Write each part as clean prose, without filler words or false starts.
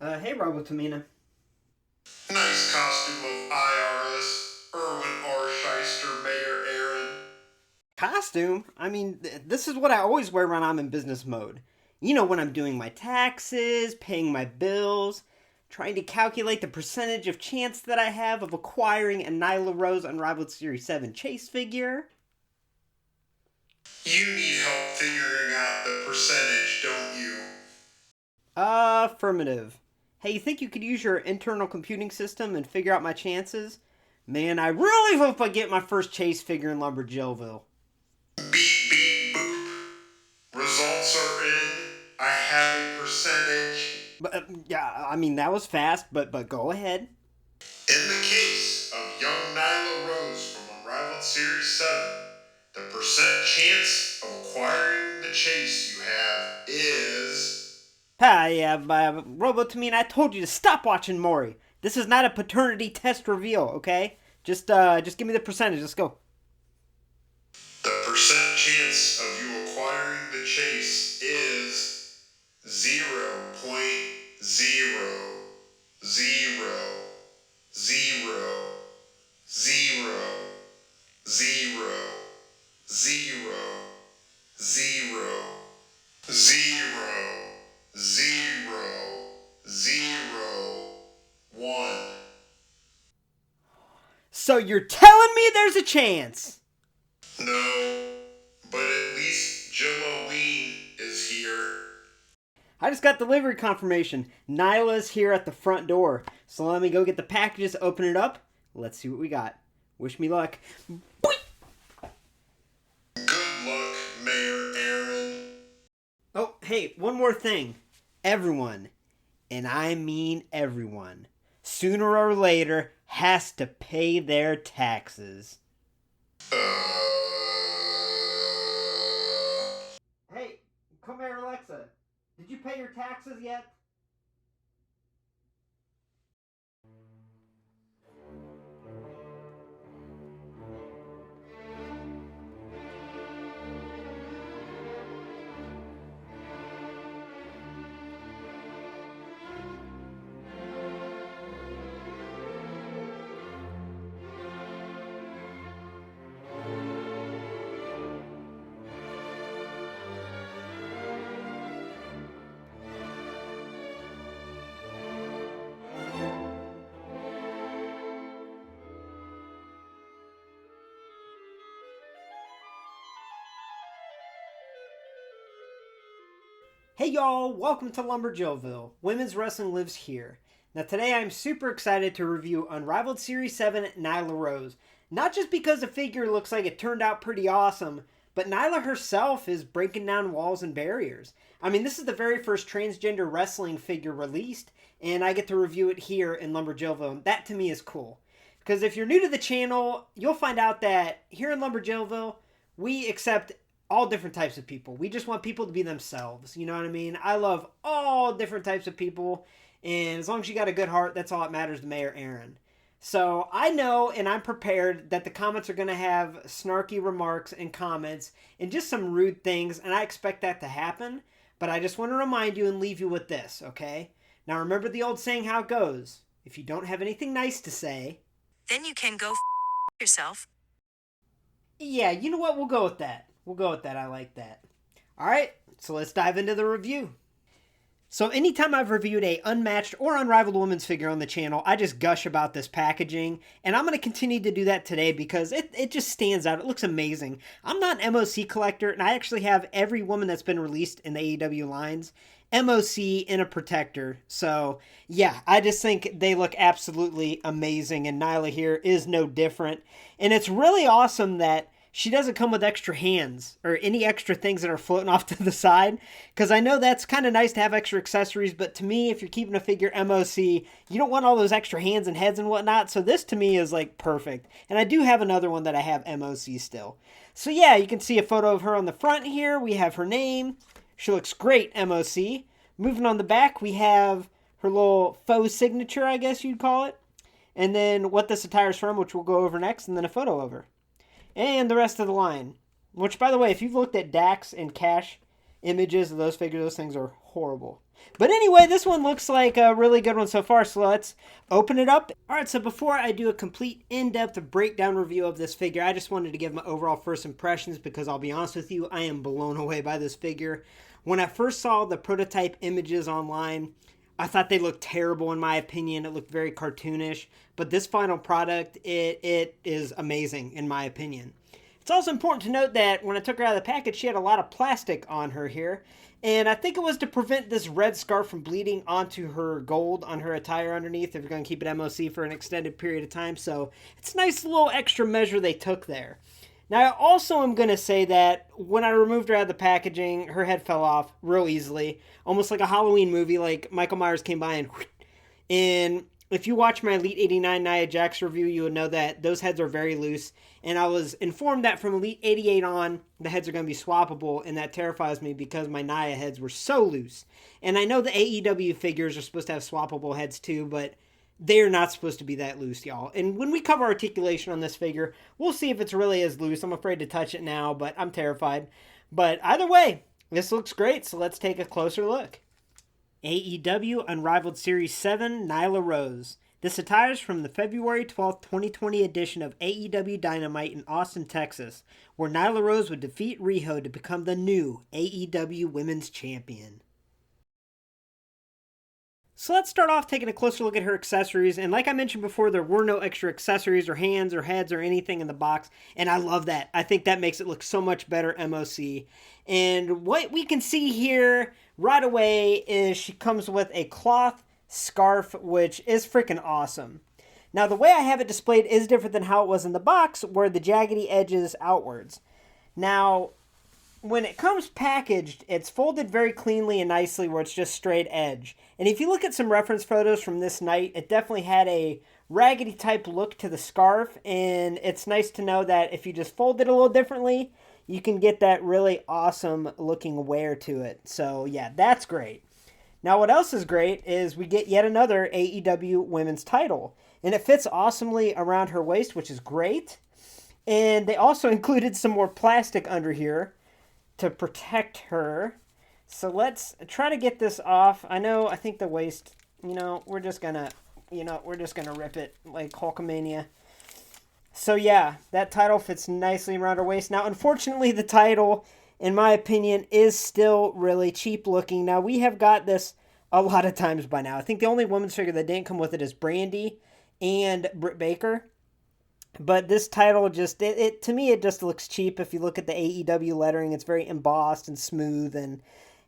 Hey, Robo Tamina. Nice costume of IRS, Erwin R. Schyster, Mayor Aaron. Costume? I mean, this is what I always wear when I'm in business mode. You know, when I'm doing my taxes, paying my bills, trying to calculate the percentage of chance that I have of acquiring a Nyla Rose Unrivaled Series 7 chase figure. You need help figuring out the percentage, don't you? Affirmative. Hey, you think you could use your internal computing system and figure out my chances? Man, I really hope I get my first chase figure in Lumberjillville. Beep, beep, boop. Results are in. I have a percentage. But, yeah, I mean, that was fast, but go ahead. In the case of young Nyla Rose from Unrivaled Series 7, the percent chance of acquiring the chase you have is... Hi, Robo Tamina, I told you to stop watching Maury. This is not a paternity test reveal, okay? Just give me the percentage. Let's go. The percent chance of you acquiring the chase is 0.00000001. So you're telling me there's a chance? No, but at least Jolene is here. I just got delivery confirmation. Nyla's here at the front door. So let me go get the packages, open it up. Let's see what we got. Wish me luck. Boing! Good luck, Mayor Aaron. Oh, hey, one more thing. Everyone, and I mean everyone, sooner or later has to pay their taxes. Hey, come here, Alexa. Did you pay your taxes yet? Hey y'all, welcome to Lumberjillville. Women's wrestling lives here. Now today I'm super excited to review Unrivaled Series 7 Nyla Rose. Not just because the figure looks like it turned out pretty awesome, but Nyla herself is breaking down walls and barriers. I mean, this is the very first transgender wrestling figure released, and I get to review it here in Lumberjillville, and that to me is cool. Because if you're new to the channel, you'll find out that here in Lumberjillville, we accept all different types of people. We just want people to be themselves. You know what I mean? I love all different types of people. And as long as you got a good heart, that's all that matters to Mayor Aaron. So I know and I'm prepared that the comments are going to have snarky remarks and comments and just some rude things. And I expect that to happen. But I just want to remind you and leave you with this, okay? Now remember the old saying how it goes. If you don't have anything nice to say, then you can go yourself. Yeah, you know what? We'll go with that. I like that. Alright, so let's dive into the review. So anytime I've reviewed a unmatched or unrivaled women's figure on the channel, I just gush about this packaging. And I'm going to continue to do that today because it just stands out. It looks amazing. I'm not an MOC collector, and I actually have every woman that's been released in the AEW lines MOC in a protector. So yeah, I just think they look absolutely amazing. And Nyla here is no different. And it's really awesome that she doesn't come with extra hands or any extra things that are floating off to the side. Because I know that's kind of nice to have extra accessories. But to me, if you're keeping a figure MOC, you don't want all those extra hands and heads and whatnot. So this to me is like perfect. And I do have another one that I have MOC still. So yeah, you can see a photo of her on the front here. We have her name. She looks great MOC. Moving on the back, we have her little faux signature, I guess you'd call it. And then what this attire is from, which we'll go over next. And then a photo of her. And the rest of the line. Which, by the way, if you've looked at Dax and Cash images of those figures. Those things are horrible. But anyway, this one looks like a really good one so far, so let's open it up. Alright, so before I do a complete in-depth breakdown review of this figure, I just wanted to give my overall first impressions because I'll be honest with you, I am blown away by this figure. When I first saw the prototype images online, I thought they looked terrible in my opinion. It looked very cartoonish, but this final product, it is amazing in my opinion. It's also important to note that when I took her out of the package, she had a lot of plastic on her here. And I think it was to prevent this red scarf from bleeding onto her gold on her attire underneath if you're going to keep it MOC for an extended period of time. So it's a nice little extra measure they took there. Now, I also am going to say that when I removed her out of the packaging, her head fell off real easily. Almost like a Halloween movie, like Michael Myers came by and if you watch my Elite 89 Nia Jax review, you would know that those heads are very loose. And I was informed that from Elite 88 on, the heads are going to be swappable, and that terrifies me because my Nia heads were so loose. And I know the AEW figures are supposed to have swappable heads too, but they're not supposed to be that loose, y'all. And when we cover articulation on this figure, we'll see if it's really as loose. I'm afraid to touch it now, but I'm terrified. But either way, this looks great, so let's take a closer look. AEW Unrivaled Series 7, Nyla Rose. This attire is from the February 12th, 2020 edition of AEW Dynamite in Austin, Texas, where Nyla Rose would defeat Riho to become the new AEW Women's Champion. So let's start off taking a closer look at her accessories, and like I mentioned before, there were no extra accessories or hands or heads or anything in the box, and I love that. I think that makes it look so much better MOC. And what we can see here right away is she comes with a cloth scarf, which is freaking awesome. Now, the way I have it displayed is different than how it was in the box, where the jaggedy edge is outwards. Now, when it comes packaged, it's folded very cleanly and nicely where it's just straight edge. And if you look at some reference photos from this night, it definitely had a raggedy type look to the scarf, and it's nice to know that if you just fold it a little differently, you can get that really awesome looking wear to it. So yeah, that's great. Now what else is great is we get yet another AEW women's title, and it fits awesomely around her waist, which is great. And they also included some more plastic under here to protect her. So let's try to get this off. I think the waist, we're just gonna rip it like Hulkamania. So yeah, that title fits nicely around her waist. Now, unfortunately, the title, in my opinion, is still really cheap looking. Now, we have got this a lot of times by now. I think the only women's figure that didn't come with it is Brandy and Britt Baker. But this title just, to me, it just looks cheap. If you look at the AEW lettering, it's very embossed and smooth, and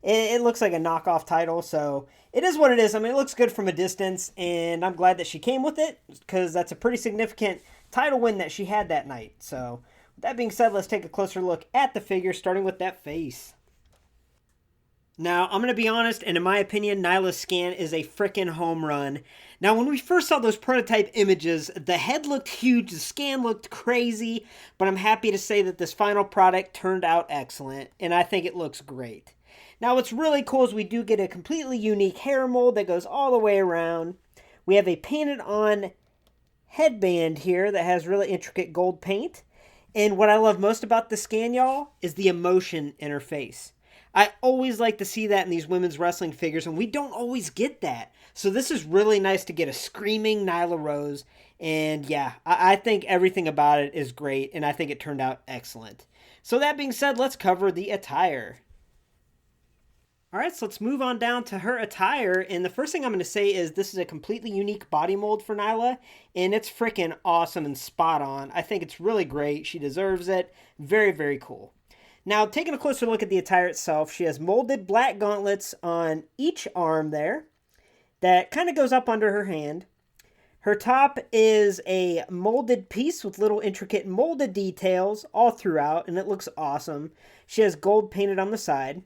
it looks like a knockoff title. So it is what it is. I mean, it looks good from a distance, and I'm glad that she came with it because that's a pretty significant title win that she had that night. So with that being said, let's take a closer look at the figure, starting with that face. Now, I'm going to be honest, and in my opinion, Nyla's scan is a frickin' home run. Now, when we first saw those prototype images, the head looked huge, the scan looked crazy, but I'm happy to say that this final product turned out excellent, and I think it looks great. Now, what's really cool is we do get a completely unique hair mold that goes all the way around. We have a painted-on headband here that has really intricate gold paint, and what I love most about the scan, y'all, is the emotion in her face. I always like to see that in these women's wrestling figures, and we don't always get that. So this is really nice to get a screaming Nyla Rose, and yeah, I think everything about it is great, and I think it turned out excellent. So that being said, let's cover the attire. Alright, so let's move on down to her attire, and the first thing I'm going to say is this is a completely unique body mold for Nyla, and it's freaking awesome and spot on. I think it's really great. She deserves it. Very, very cool. Now, taking a closer look at the attire itself, she has molded black gauntlets on each arm there that kind of goes up under her hand. Her top is a molded piece with little intricate molded details all throughout, and it looks awesome. She has gold painted on the side.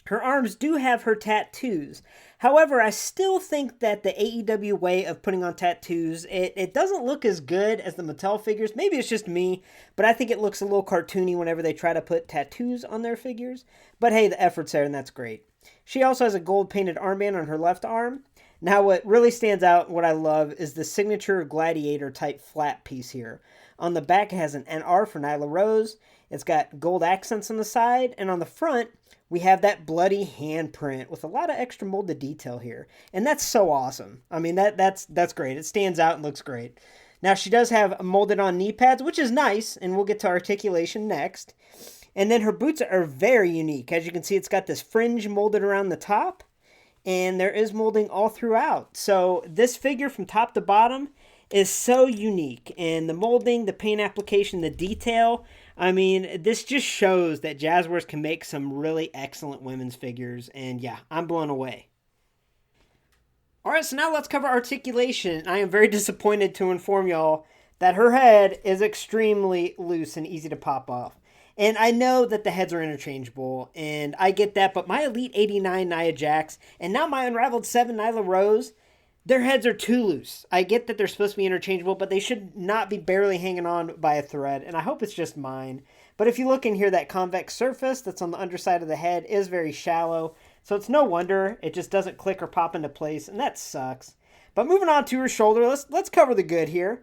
Her arms do have her tattoos. However, I still think that the AEW way of putting on tattoos, it doesn't look as good as the Mattel figures. Maybe it's just me, but I think it looks a little cartoony whenever they try to put tattoos on their figures. But hey, the effort's there, and that's great. She also has a gold painted armband on her left arm. Now, what really stands out, what I love, is the signature gladiator type flat piece here. On the back, it has an NR for Nyla Rose. It's got gold accents on the side, and on the front, we have that bloody handprint with a lot of extra molded detail here. And that's so awesome. I mean, that's great. It stands out and looks great. Now, she does have molded on knee pads, which is nice, and we'll get to articulation next. And then her boots are very unique. As you can see, it's got this fringe molded around the top, and there is molding all throughout. So this figure from top to bottom is so unique. And the molding, the paint application, the detail, I mean, this just shows that Jazwares can make some really excellent women's figures. And yeah, I'm blown away. Alright, so now let's cover articulation. I am very disappointed to inform y'all that her head is extremely loose and easy to pop off. And I know that the heads are interchangeable, and I get that, but my Elite 89 Nia Jax, and now my Unrivaled 7 Nyla Rose, their heads are too loose. I get that they're supposed to be interchangeable, but they should not be barely hanging on by a thread, and I hope it's just mine. But if you look in here, that convex surface that's on the underside of the head is very shallow, so it's no wonder it just doesn't click or pop into place, and that sucks. But moving on to her shoulder, let's cover the good here.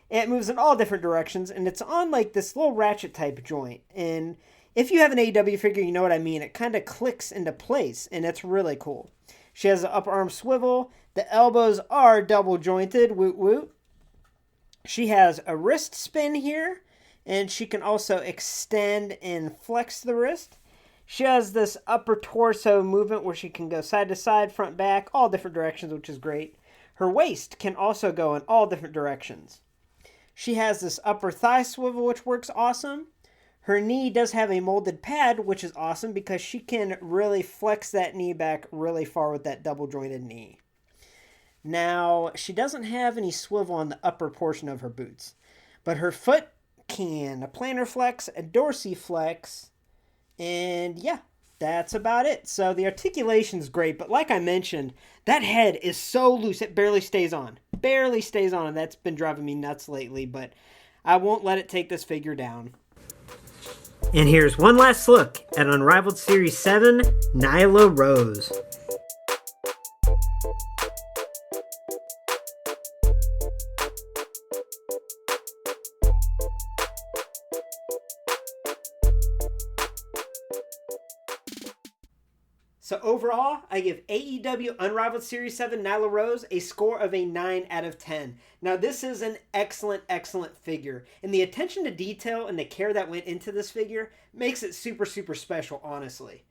It moves in all different directions, and it's on like this little ratchet type joint. And if you have an AEW figure, you know what I mean. It kind of clicks into place, and it's really cool. She has an upper arm swivel. The elbows are double jointed. Woot woot. She has a wrist spin here, and she can also extend and flex the wrist. She has this upper torso movement where she can go side to side, front, back, all different directions, which is great. Her waist can also go in all different directions. She has this upper thigh swivel, which works awesome. Her knee does have a molded pad, which is awesome because she can really flex that knee back really far with that double jointed knee. Now, she doesn't have any swivel on the upper portion of her boots, but her foot can, a plantar flex, a dorsiflex, and yeah, that's about it. So the articulation's great, but like I mentioned, that head is so loose, it barely stays on. Barely stays on, and that's been driving me nuts lately, but I won't let it take this figure down. And here's one last look at Unrivaled Series 7, Nyla Rose. So overall, I give AEW Unrivaled Series 7 Nyla Rose a score of a 9 out of 10. Now this is an excellent, excellent figure. And the attention to detail and the care that went into this figure makes it super, super special, honestly.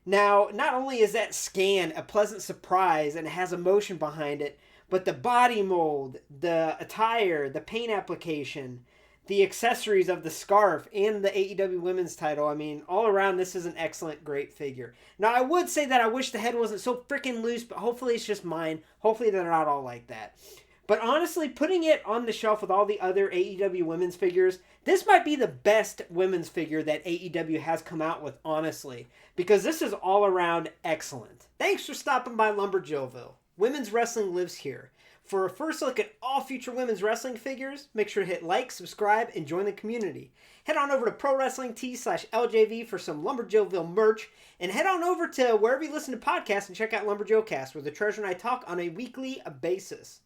Now, not only is that scan a pleasant surprise and it has emotion behind it, but the body mold, the attire, the paint application, the accessories of the scarf, and the AEW women's title. I mean, all around, this is an excellent, great figure. Now, I would say that I wish the head wasn't so freaking loose, but hopefully it's just mine. Hopefully they're not all like that. But honestly, putting it on the shelf with all the other AEW women's figures, this might be the best women's figure that AEW has come out with, honestly. Because this is all around excellent. Thanks for stopping by Lumberjillville. Women's wrestling lives here. For a first look at all future women's wrestling figures, make sure to hit like, subscribe, and join the community. Head on over to ProWrestlingTees/LJV for some Lumberjillville merch, and head on over to wherever you listen to podcasts and check out Lumberjillcast, where the Treasure and I talk on a weekly basis.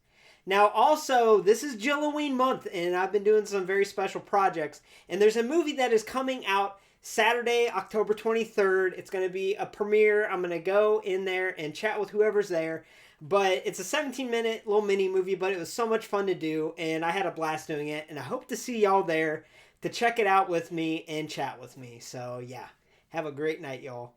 Now, also, this is Jilloween month, and I've been doing some very special projects, and there's a movie that is coming out Saturday, October 23rd. It's going to be a premiere. I'm going to go in there and chat with whoever's there. But it's a 17-minute little mini movie, but it was so much fun to do, and I had a blast doing it, and I hope to see y'all there to check it out with me and chat with me. So, yeah, have a great night, y'all.